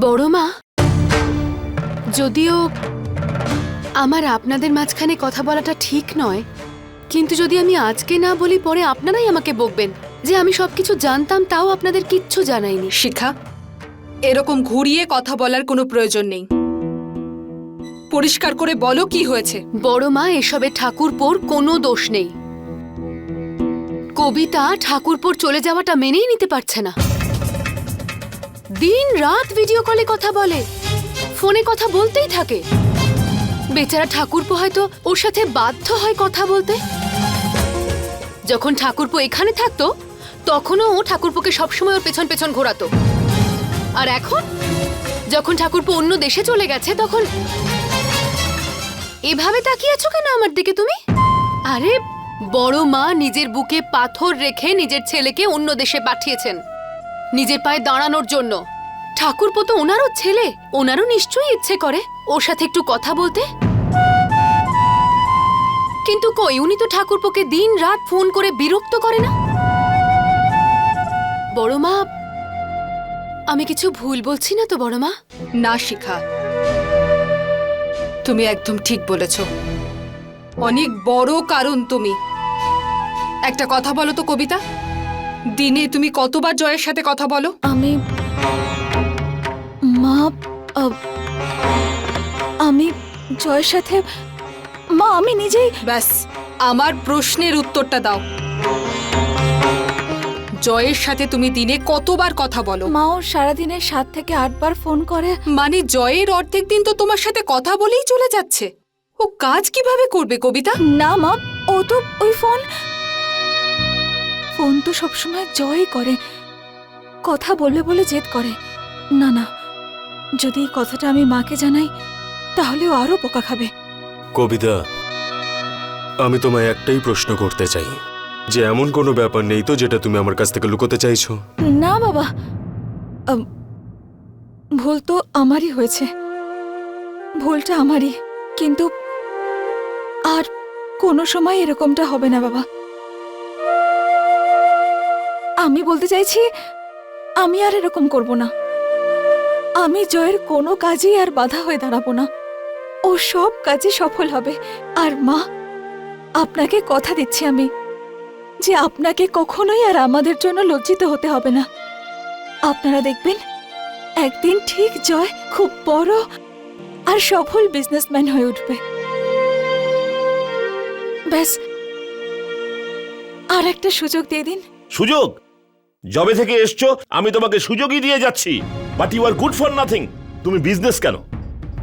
বড় মা, যদিও আমার আপনাদের মাঝখানে কথা বলাটা ঠিক নয়, কিন্তু যদি আমি আজকে না বলি পরে আপনারাই আমাকে বকবেন যে আমি সবকিছু জানতাম তাও আপনাদের কিচ্ছু জানাইনি। শিখা, এরকম ঘুরিয়ে কথা বলার কোনো প্রয়োজন নেই। পরিষ্কার করে বলো কি হয়েছে। বড় মা, এসবে ঠাকুরপোর কোনো দোষ নেই। কবিতা ঠাকুরপোর চলে যাওয়াটা মেনেই নিতে পারছে না। দিন রাত ভিডিও কলে কথা বলে, ফোনে কথা বলতেই থাকে। বেচারা ঠাকুরপো হয়তো ওর সাথে বাধ্য হয় কথা বলতে। যখন ঠাকুরপো এখানে থাকতো তখনও ও ঠাকুরপোকে সবসময় ওর পেছন পেছন ঘোরাতো, আর এখন যখন ঠাকুরপো অন্য দেশে চলে গেছে তখন এভাবে তাকিয়ে আছো কেন আমার দিকে তুমি? আরে বড় মা নিজের বুকে পাথর রেখে নিজের ছেলেকে অন্য দেশে পাঠিয়েছেন নিজের পায়ে দাঁড়ানোর জন্য। ঠাকুরপো তো ওনারও ছেলে, ওনারও নিশ্চয়ই ইচ্ছে করে ওর সাথে একটু কথা বলতে। কিন্তু কই, উনি তো ঠাকুরপোকে দিন রাত ফোন করে বিরক্ত করে না। বড় মা, আমি কিছু ভুল বলছি না তো বড় মা? না শিখা, তুমি একদম ঠিক বলেছ। অনেক বড় কারণ তুমি। একটা কথা বলো তো কবিতা, দিনে তুমি কতবার জয়ের সাথে কথা বলো? আমি জয়ের সাথে মা আমি নিজেই। ব্যাস, আমার প্রশ্নের উত্তরটা দাও। জয়ের সাথে তুমি দিনে কতবার কথা বলো? মাও সারাদিনে 7 থেকে 8 বার ফোন করে। মানে জয়ের অর্ধেক দিন তো তোমার সাথে কথা বলেই চলে যাচ্ছে। ও কাজ কিভাবে করবে কবিতা? না মা, ও তো ওই ফোন তো সবসময় জয়ই করে, কথা বলবে বলে জেদ করে। না না, যদি এই কথাটা আমি মাকে জানাই তাহলে ও আরো বোকা খাবে। কবিতা, আমি তোমায় একটাই প্রশ্ন করতে চাই যে এমন কোনো ব্যাপার নেই তো যেটা তুমি আমার কাছ থেকে লুকোতে চাইছো? না বাবা, ভুল তো আমারই হয়েছে, ভুলটা আমারই, কিন্তু আর কোনো সময় এরকমটা হবে না বাবা। আমি বলতে চাইছি আমি আর এরকম করব না। আমি জয়ের কোনো কাজেই আর বাধা হয়ে দাঁড়াবো না। ও সব কাজে সফল হবে। আর মা, আপনাকে কথা দিচ্ছি আমি যে আপনাকে কখনোই আর আমাদের জন্য লজ্জিত হতে হবে না। আপনারা দেখবেন একদিন ঠিক জয় খুব বড় আর সফল বিজনেসম্যান হয়ে উঠবে। ব্যাস, আর একটা সুযোগ দিয়ে দিন। সুযোগ? জবে থেকে এসছো আমি তোমাকে সুযোগই দিয়ে যাচ্ছি, but you are good for nothing. তুমি বিজনেস কেন,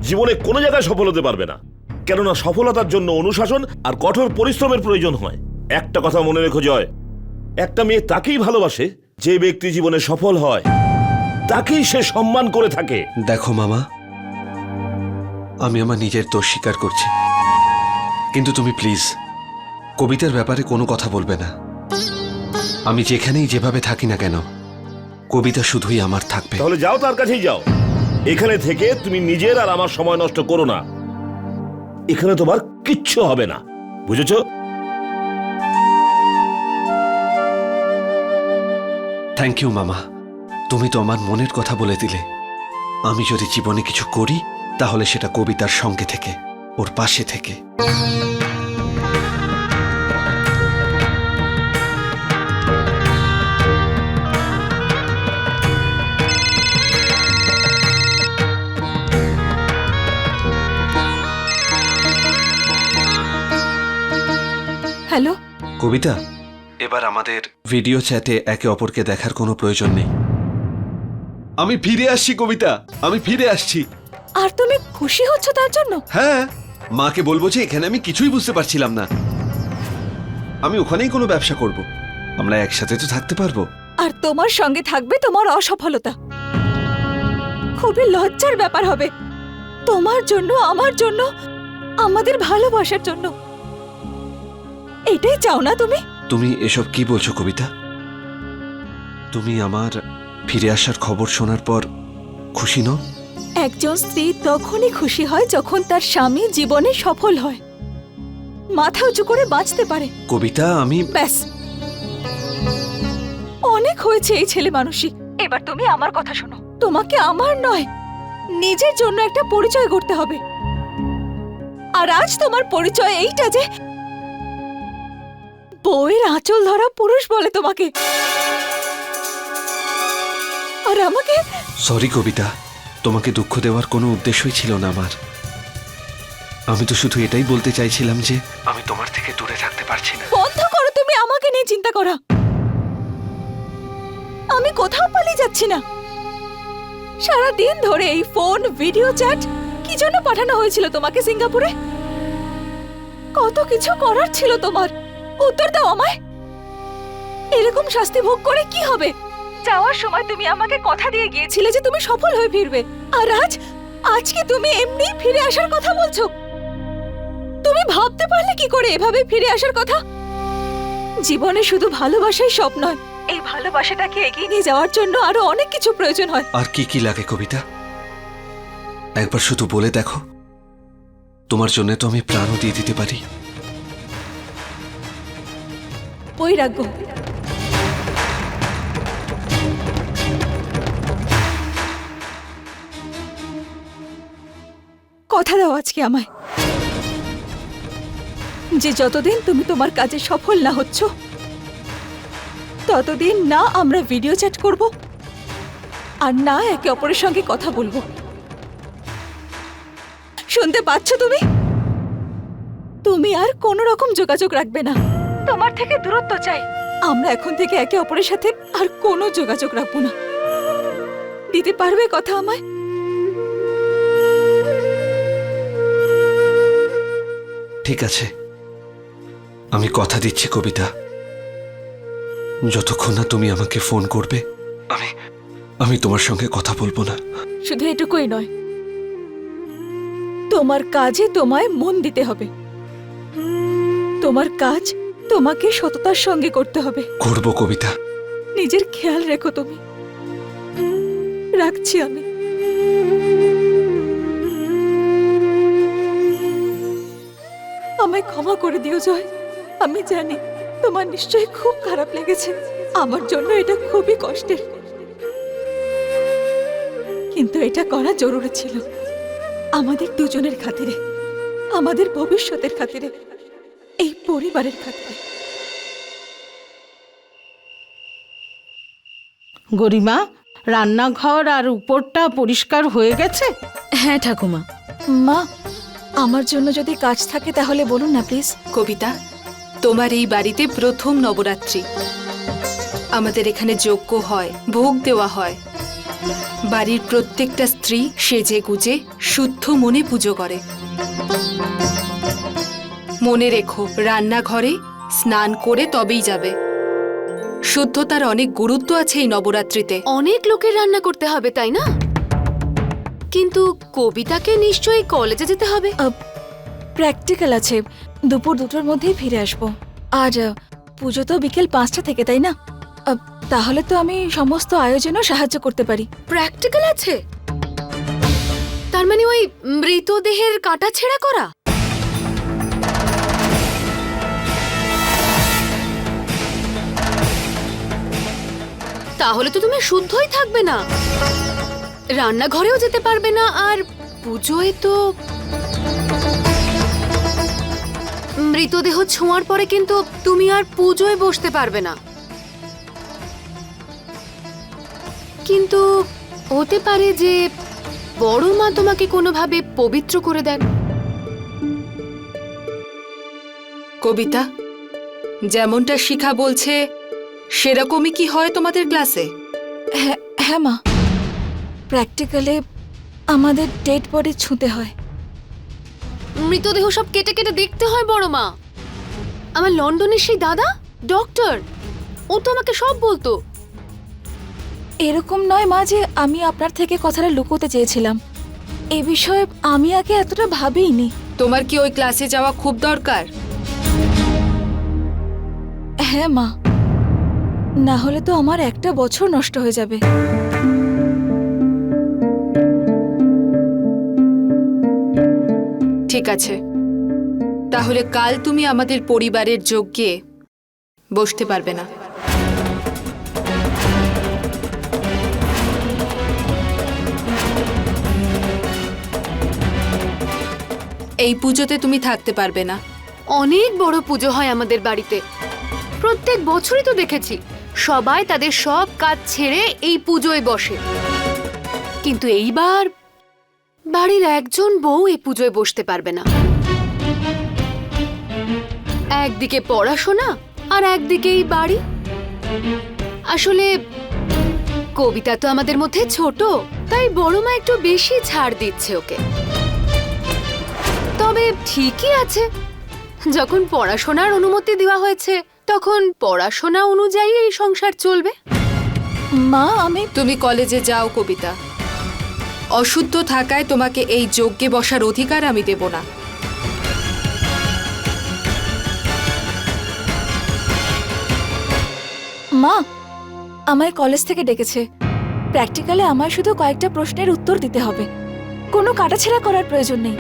জীবনে কোনো জায়গায় সফল হতে পারবে না। কেননা সফলতার জন্য অনুশাসন আর কঠোর পরিশ্রমের প্রয়োজন হয়। একটা কথা মনে রেখো জয়, একটা মেয়ে তাকেই ভালোবাসে যে ব্যক্তি জীবনে সফল হয়, তাকেই সে সম্মান করে থাকে। দেখো মামা, আমি আমার নিজের দোষ স্বীকার করছি, কিন্তু তুমি প্লিজ কবিতার ব্যাপারে কোনো কথা বলবে না। আমি যেখানেই যেভাবে থাকি না কেন, কবিতা শুধুই আমার থাকবে। তাহলে যাও, তার কাছেই যাও। এখানে থেকে তুমি নিজের আর আমার সময় নষ্ট করো না। এখানে তোমার কিচ্ছু হবে না, বুঝেছো? থ্যাংক ইউ মামা, তুমি তো আমার মনের কথা বলে দিলে। আমি যদি জীবনে কিছু করি তাহলে সেটা কবিতার সঙ্গে থেকে, ওর পাশে থেকে। হ্যালো কবিতা, এবার আমাদের ভিডিও চ্যাটে একে অপরকে দেখার কোনো প্রয়োজন নেই। আমি ফিরে আসছি কবিতা, আমি ফিরে আসছি। আর তুমি খুশি হচ্ছ তার জন্য? হ্যাঁ, মাকে বলবো যে এখানে আমি কিছুই বুঝতে পারছিলাম না, আমি ওখানেই কোনো ব্যবসা করব, আমরা একসাথে তো থাকতে পারবো। আর তোমার সঙ্গে থাকবে তোমার অসফলতা। খুবই লজ্জার ব্যাপার হবে তোমার জন্য, আমার জন্য, আমাদের ভালোবাসার জন্য। এটাই চাও না তুমি? তুমি এসব কি বলছো কবিতা? তুমি আমার ফিরে আসার খবর শোনার পর খুশি নও? একজন স্ত্রী তখনই খুশি হয় যখন তার স্বামী জীবনে সফল হয়, মাথা উঁচু করে বাঁচতে পারে। কবিতা, আমি ব্যাস, অনেক হয়েছে এই ছেলে মানুষই। এবার তুমি আমার কথা শোনো। তোমাকে আমার নয়, নিজের জন্য একটা পরিচয় করতে হবে। আর আজ তোমার পরিচয় এইটা যে বউয়ের আঁচল ধরা পুরুষ বলে তোমাকে। আর আমাকে সরি কবিতা, তোমাকে দুঃখ দেওয়ার কোনো উদ্দেশ্যই ছিল না আমার। আমি তো শুধু এটাই বলতে চাইছিলাম যে আমি তোমার থেকে দূরে থাকতে পারছি না। বন্ধ করো তুমি আমাকে নিয়ে চিন্তা করা। আমি কোথাও পালিয়ে যাচ্ছি না। সারা দিন ধরে এই ফোন, ভিডিও চ্যাট কি জন্য পাঠানো হয়েছিল তোমাকে সিঙ্গাপুরে? কত কিছু করার ছিল তোমার, উত্তর দাও আমায়। এরকম শাস্তি ভোগ করে কি হবে? যাওয়ার সময় তুমি আমাকে কথা দিয়ে গিয়েছিলে যে তুমি সফল হয়ে ফিরবে, আর আজকে তুমি এমনি ফিরে আসার কথা বলছো। তুমি ভাবতে পারলে কি করে এভাবে ফিরে আসার কথা? জীবনে শুধু ভালোবাসাই সব নয়, এই ভালোবাসাটাকে এগিয়ে নিয়ে যাওয়ার জন্য আরো অনেক কিছু প্রয়োজন হয়। আর কি কি লাগে কবিতা, একবার শুধু বলে দেখো। তোমার জন্য তো আমি প্রাণও দিয়ে দিতে পারি। বৈরাগ্য। কথা দাও আজকে আমায় যে যতদিন তুমি তোমার কাজে সফল না হচ্ছ ততদিন না আমরা ভিডিও চ্যাট করব আর না একে অপরের সঙ্গে কথা বলবো। শুনতে পাচ্ছ তুমি? তুমি আর কোনো রকম যোগাযোগ রাখবে না। তোমার থেকে দূরত্ব চাই। আমরা এখন থেকে একে অপরের সাথে আর কোনো যোগাযোগ রাখবো না। দিতে পারবে কথা আমায়? ঠিক আছে, আমি কথা দিচ্ছি কবিতা, যতক্ষণ না তুমি আমাকে ফোন করবে আমি তোমার সঙ্গে কথা বলবো না। শুধু এটুকুই নয়, তোমার কাজে তোমায় মন দিতে হবে। তোমার কাজ তোমাকে সততার সঙ্গে করতে হবে। করবো কবিতা। নিজের খেয়াল রেখো তুমি। রাখছি আমি। আমায় ক্ষমা করে দিও জয়। আমি জানি তোমার নিশ্চয়ই খুব খারাপ লেগেছে। আমার জন্য এটা খুবই কষ্টের, কিন্তু এটা করা জরুরি ছিল আমাদের দুজনের খাতিরে, আমাদের ভবিষ্যতের খাতিরে, এই পরিবারের খাতিরে। গরিমা, রান্নাঘর আর উপরটা পরিষ্কার হয়ে গেছে? হ্যাঁ ঠাকুমা। মা, আমার জন্য যদি কাজ থাকে তাহলে বলুন না প্লিজ। কবিতা, তোমার এই বাড়িতে প্রথম নবরাত্রি। আমাদের এখানে যজ্ঞ হয়, ভোগ দেওয়া হয়। বাড়ির প্রত্যেকটা স্ত্রী সেজে গুজে শুদ্ধ মনে পুজো করে। মনে রেখো, রান্নাঘরে স্নান করে তবেই যাবে। শুদ্ধতার অনেক গুরুত্ব আছে এই নবরাত্রিতে। অনেক লোকের রান্না করতে হবে তাই না? কিন্তু কবিতাকে নিশ্চয়ই কলেজে যেতে হবে। প্র্যাকটিক্যাল আছে, দুপুর 2টোর মধ্যেই ফিরে আসবো। আর পুজো তো বিকেল 5টা থেকে, তাই না? তাহলে তো আমি সমস্ত আয়োজনও সাহায্য করতে পারি। প্র্যাকটিক্যাল আছে? তার মানে ওই মৃতদেহের কাটাছেঁড়া করা? তাহলে তো তুমি শুদ্ধই থাকবে না, রান্নাঘরেও যেতে পারবে না, আর পুজোয় তো মৃতদেহ ছোঁয়ার পরে কিন্তু তুমি আর পুজোয় বসতে পারবে না। কিন্তু হতে পারে যে বড় মা তোমাকে কোনোভাবে পবিত্র করে দেন। কবিতা, যেমনটা শিখা বলছে সেরকমই কি হয় তোমাদের ক্লাসে? হ্যাঁ মা, প্র্যাকটিক্যালে আমাদের ডেড বডি ছুঁতে হয়। মৃতদেহ সব কেটে কেটে দেখতে হয় বড় মা। আমার লন্ডনের সেই দাদা ডক্টর, ও তো আমাকে সব বলতো। এরকম নয় মা যে আমি আপনার থেকে কথাটা লুকোতে চেয়েছিলাম। এ বিষয়ে আমি আগে এতটা ভাবিনি। তোমার কি ওই ক্লাসে যাওয়া খুব দরকার? হ্যাঁ মা, না হলে তো আমার একটা বছর নষ্ট হয়ে যাবে। ঠিক আছে, তাহলে কাল তুমি আমাদের পরিবারের যজ্ঞে বসতে পারবে না। এই পুজোতে তুমি থাকতে পারবে না। অনেক বড় পুজো হয় আমাদের বাড়িতে, প্রত্যেক বছরই তো দেখেছি সবাই তাদের সব কাজ ছেড়ে এই পুজোয় বসে। কিন্তু এইবার বাড়ির একজন বউ এই পুজোয় বসতে পারবে না। একদিকে পড়াশোনা আর একদিকে এই বাড়ি। আসলে কবিতা তো আমাদের মধ্যে ছোট, তাই বড় মা একটু বেশি ছাড় দিচ্ছে ওকে। তবে ঠিকই আছে, যখন পড়াশোনার অনুমতি দেওয়া হয়েছে তখন পড়াশোনা অনুযায়ী এই সংসার চলবে। মা আমি তুমি কলেজে যাও কবিতা। অশুদ্ধ থাকায় তোমাকে এই যজ্ঞে বসার অধিকার আমি দেব না। মা আমায় কলেজ থেকে ডেকেছে। প্র্যাকটিক্যালে আমায় শুধু কয়েকটা প্রশ্নের উত্তর দিতে হবে, কোনো কাটাছেঁড়া করার প্রয়োজন নেই।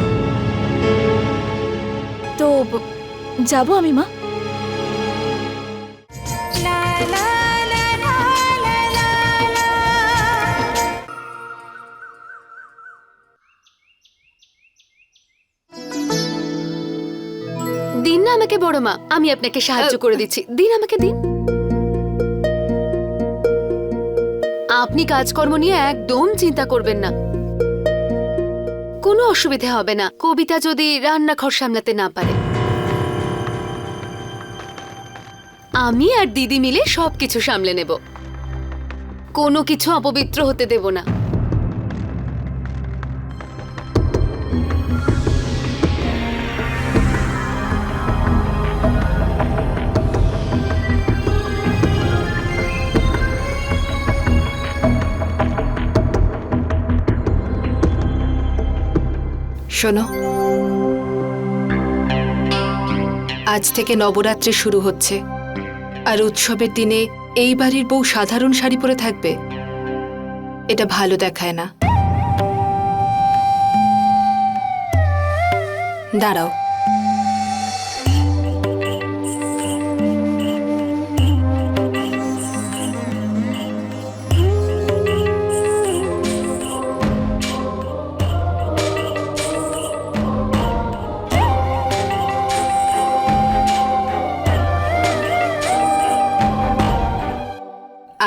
তো যাবো আমি মা। দিন না আমাকে বড় মা, আমি আপনাকে সাহায্য করে দিচ্ছি। দিন আমাকে দিন। আপনি কাজকর্ম নিয়ে একদম চিন্তা করবেন না, কোনো অসুবিধা হবে না কবিতা যদি রান্নাঘর সামলাতে না পারে। আমি আর দিদি মিলে সবকিছু সামলে নেব, কোনো কিছু অপবিত্র হতে দেব না। শোনো, আজ থেকে নবরাত্রি শুরু হচ্ছে, আর উৎসবের দিনে এই বাড়ির বউ সাধারণ শাড়ি পরে থাকবে, এটা ভালো দেখায় না। দাঁড়াও,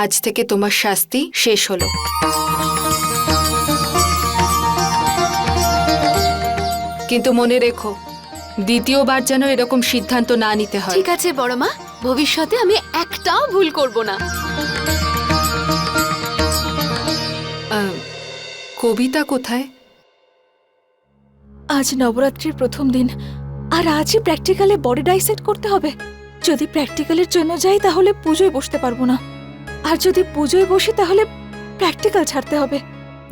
আজ থেকে তোমার শাস্তি শেষ হলো। কিন্তু মনে রেখো, দ্বিতীয়বার যেন এরকম সিদ্ধান্ত না নিতে হয়। ঠিক আছে বড় মা, ভবিষ্যতে আমি একটাও ভুল করব না। কবিতা কোথায়? আজ নবরাত্রির প্রথম দিন, আর আজই প্র্যাকটিক্যালে বডি ডাইসেক্ট করতে হবে। যদি প্র্যাকটিক্যালের জন্য যাই তাহলে পুজোয় বসতে পারবো না, আর যদি পুজোয় বসি তাহলে প্র্যাকটিক্যাল ছাড়তে হবে।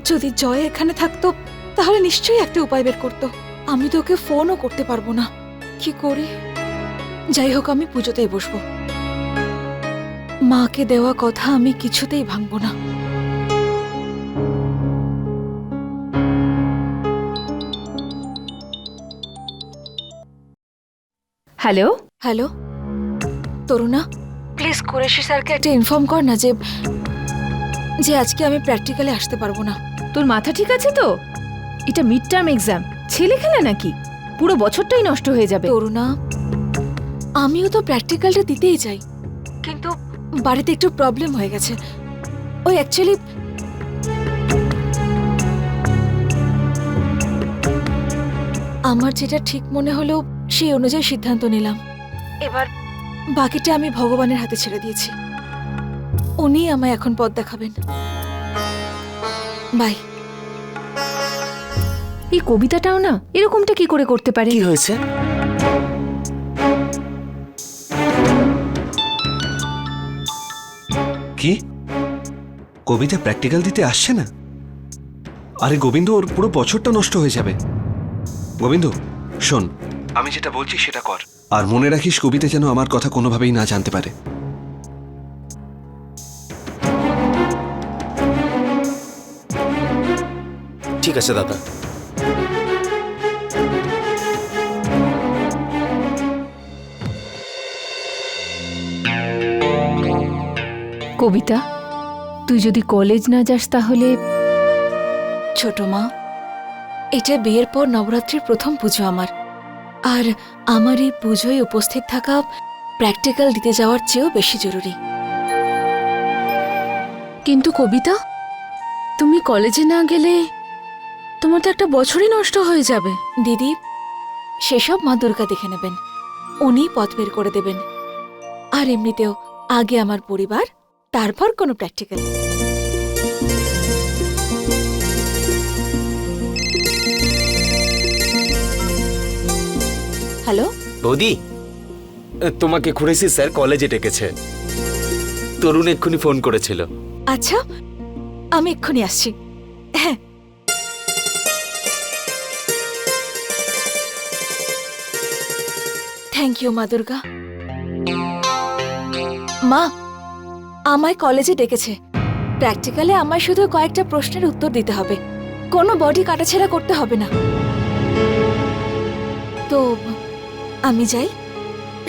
যদি জয় এখানে থাকতো তাহলে নিশ্চয়ই একটা উপায় বের করতো। আমি তো ওকে ফোনও করতে পারবো না, কি করি? যাই হোক, আমি পুজোতেই বসবো। মাকে দেওয়া কথা আমি কিছুতেই ভাঙবো না। হ্যালো, হ্যালো তরুণা, প্লিজ কুরেশি স্যারকে একটা ইনফর্ম কর না যে আজকে আমি প্র্যাকটিক্যালে আসতে পারবো না। তোর মাথা ঠিক আছে তো? এটা মিড টার্ম এক্সাম, ছেলে খেলা নাকি? পুরো বছরটাই নষ্ট হয়ে যাবে। তরুণা, আমিও তো প্র্যাকটিক্যালটা দিতেই চাই, কিন্তু বাড়িতে একটু প্রবলেম হয়ে গেছে। ওই অ্যাকচুয়ালি আমার যেটা ঠিক মনে হলো সেই অনুযায়ী সিদ্ধান্ত নিলাম। এবার বাকিটা আমি ভগবানের হাতে ছেড়ে দিয়েছি, উনি আমায় এখন পথ দেখাবেন। বাই। এই কবিতাটাও না এরকমটা কি করে করতে পারে? কি হয়েছে? কি কবিতা প্র্যাকটিক্যাল দিতে আসছে না? আরে গোবিন্দ, ওর পুরো বছরটা নষ্ট হয়ে যাবে। গোবিন্দ শোন, আমি যেটা বলছি সেটা কর, আর মনে রাখিস কবিতা যেন আমার কথা কোনোভাবেই না জানতে পারে। ঠিক আছে দাদা। কবিতা, তুই যদি কলেজ না যাস তাহলে ছোট মা, এটা বিয়ের পর নবরাত্রির প্রথম পুজো আমার, আর আমার এই পুজোয় উপস্থিত থাকা প্র্যাকটিক্যাল দিতে যাওয়ার চেয়েও বেশি জরুরি। কিন্তু কবিতা, তুমি কলেজে না গেলে তোমার তো একটা বছরই নষ্ট হয়ে যাবে। দিদি, সেসব মা দুর্গা দেখে নেবেন, উনি পথ বের করে দেবেন। আর এমনিতেও আগে আমার পরিবার, তারপর কোনো প্র্যাকটিক্যাল। হ্যালো, বৌদি, তোমাকে খুড়েসি স্যার কলেজে ডেকেছে। তরুণ এক্ষুনি ফোন করেছিল। আচ্ছা, আমি এক্ষুনি আসছি। হ্যাঁ, থ্যাংক ইউ মা দুর্গা। মা, আমায় কলেজে ডেকেছে। প্র্যাকটিক্যালে আমায় শুধু কয়েকটা প্রশ্নের উত্তর দিতে হবে, কোনো বডি কাটাছেড়া করতে হবে না। তো আমি যাই,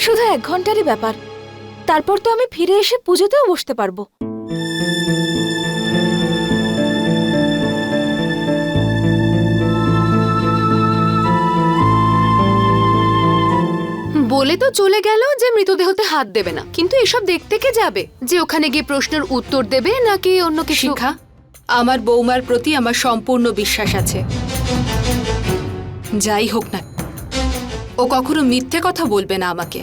শুধু 1 ঘন্টারই ব্যাপার, তারপর তো আমি ফিরে এসে পুজোতেও বসতে পারবো। বলে তো চলে গেল যে মৃতদেহতে হাত দেবে না, কিন্তু এসব দেখতে কে যাবে যে ওখানে গিয়ে প্রশ্নের উত্তর দেবে নাকি অন্য কিছু? শিখা, আমার বৌমার প্রতি আমার সম্পূর্ণ বিশ্বাস আছে। যাই হোক না, ও কখনো মিথ্যে কথা বলবে না আমাকে।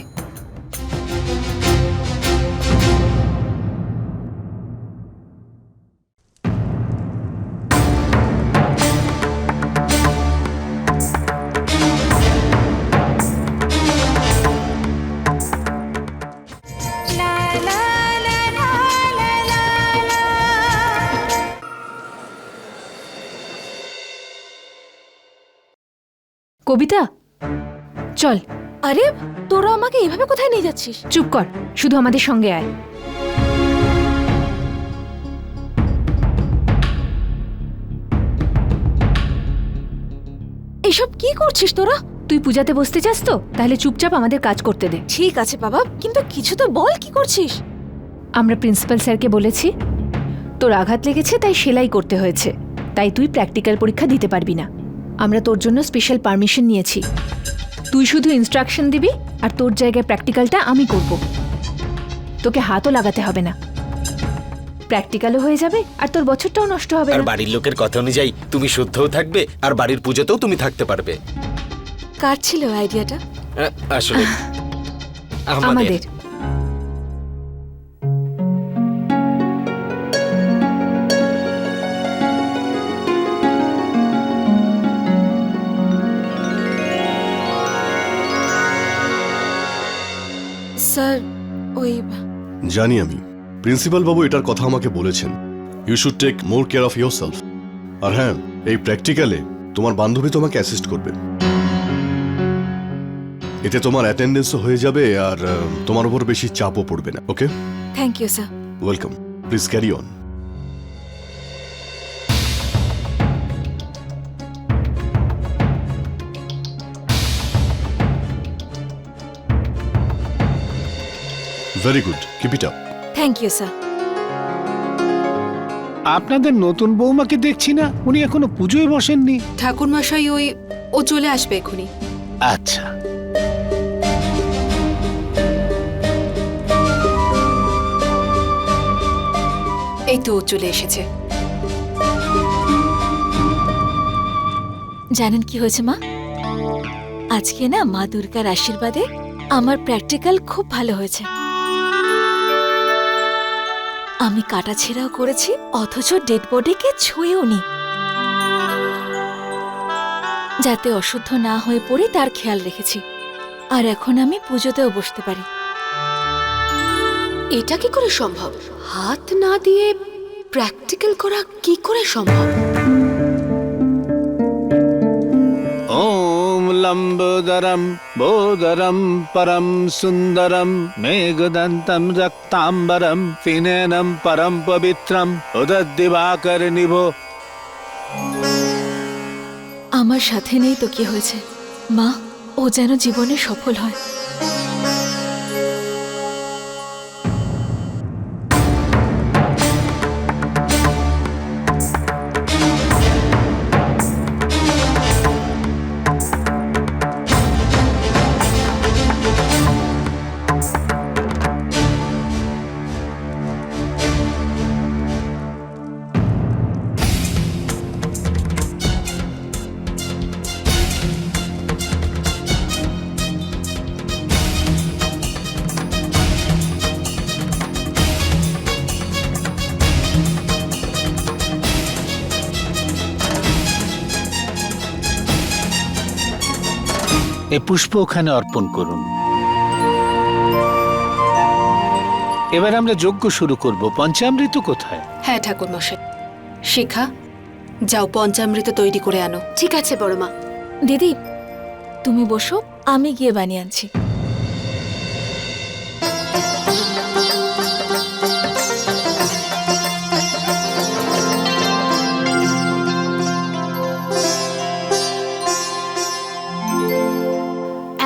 কবিতা, চল। আরে, তোরা আমাকে এভাবে কোথায় নিয়ে যাচ্ছিস? চুপ কর, শুধু আমাদের সঙ্গে আয়। এসব কি করছিস তোরা? তুই পূজাতে বসতে চাস তো? তাহলে চুপচাপ আমাদের কাজ করতে দে। ঠিক আছে বাবা, কিন্তু কিছু তো বল, কি করছিস? আমরা প্রিন্সিপাল স্যারকে বলেছি তোর আঘাত লেগেছে, তাই সেলাই করতে হয়েছে, তাই তুই প্র্যাকটিক্যাল পরীক্ষা দিতে পারবি না। আমরা তোর জন্য স্পেশাল পারমিশন নিয়েছি। তুই শুধু ইনস্ট্রাকশন দিবি, আর তোর জায়গায় প্র্যাকটিক্যালটা আমি করব। তোকে হাতও লাগাতে হবে না, প্র্যাকটিক্যালও হয়ে যাবে আর তোর বছরটাও নষ্ট হবে আর না। বাড়ির লোকের কথা অনুযায়ী তুমি শুদ্ধও থাকবে, আর বাড়ির পুজোতেও তুমি থাকতে পারবে। কার ছিল আইডিয়াটা? আসলে আমাদের। স্যার, ওই জানি আমি, প্রিন্সিপাল বাবু এটার কথা আমাকে বলেছেন। You should take more care of yourself. আর হ্যাঁ, এই প্র্যাকটিক্যালে তোমার বান্ধবী তোমাকে অ্যাসিস্ট করবে। এতে তোমার অ্যাটেন্ডেন্সও হয়ে যাবে, আর তোমার উপর বেশি চাপও পড়বে না। Okay, thank you sir. Welcome. Please carry on. Very good, keep it up. Thank you sir. আপনাদের নতুন বৌমাকে দেখছি না, উনি এখনো পুজোয় বসেননি। ঠাকুরমশাই ও চলে আসবে এখুনি। আচ্ছা, এই তো ও চলে এসেছে। জানেন কি হয়েছে মা? আজকে না মা দুর্গার আশীর্বাদে আমার প্র্যাকটিক্যাল খুব ভালো হয়েছে। আমি কাটাছেঁড়াও করেছি, অথচ ডেড বডিকে ছুঁয়েও নি, যাতে অশুদ্ধ না হয়ে পড়ি তার খেয়াল রেখেছি। আর এখন আমি পুজোতেও বসতে পারি। এটা কি করে সম্ভব? হাত না দিয়ে প্র্যাকটিক্যাল করা কি করে সম্ভব? ওম লম্বোদরম বোদরম পরম সুন্দরম মেঘদন্তম রক্তাম্বরম ফিনেনম পরম পবিত্রম উদদ্দিবাকর নিভো। আমার সাথে নেই তো কি হয়েছে মা, ও যেন জীবনে সফল হয়। এ পুষ্প ওখানে অর্পণ করুন। এবার আমরা যজ্ঞ শুরু করব। পঞ্চামৃত কোথায়? হ্যাঁ ঠাকুর মশাই। শিখা, যাও পঞ্চামৃত তৈরি করে আনো। ঠিক আছে বড় মা। দিদি তুমি বসো, আমি গিয়ে বানিয়ে আনছি।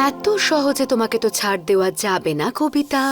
এত সহজে তোমাকে তো ছাড় দেওয়া যাবে না কবিতা।